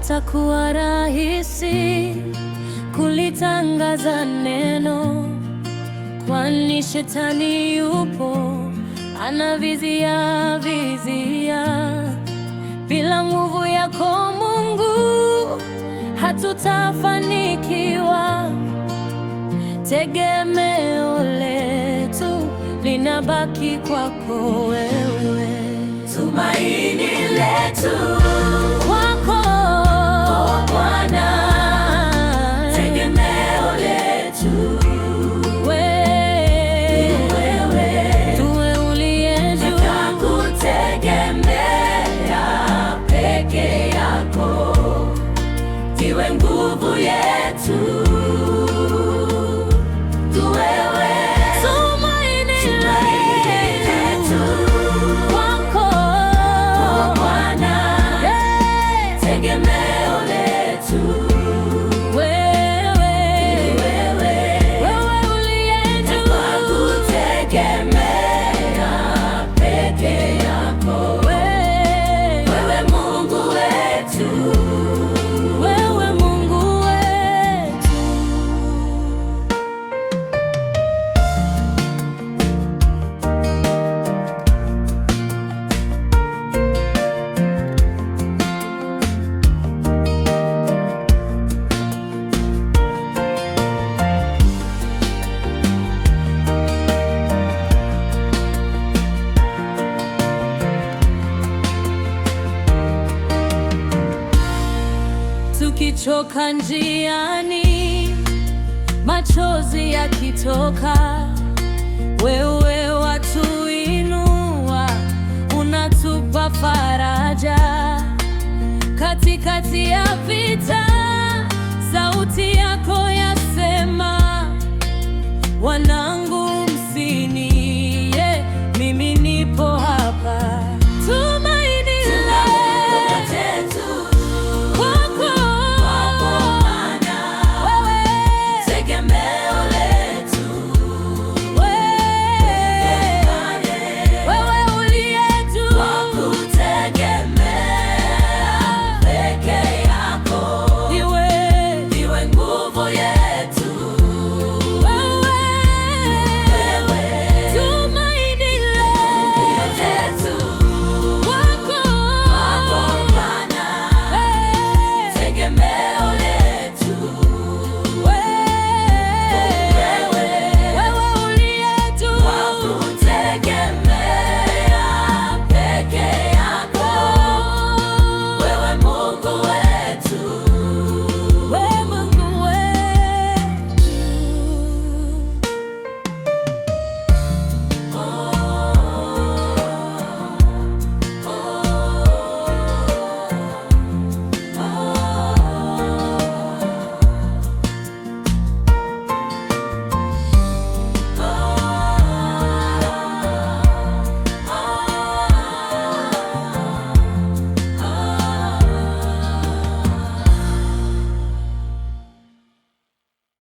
haitakuwa rahisi kulitangaza neno, kwani Shetani yupo anavizia bila nguvu yako Mungu hatutafanikiwa. Tegemeo letu linabaki kwako wewe, tumaini letu kwako Bwana, tegemeo letu wewe, tuwe uliye juu, tutakutegemea peke yako, iwe nguvu yetu. Tukichoka njiani, machozi yakitoka, wewe watuinua, unatupa faraja. Katikati ya vita, sauti yako yasema, wanangu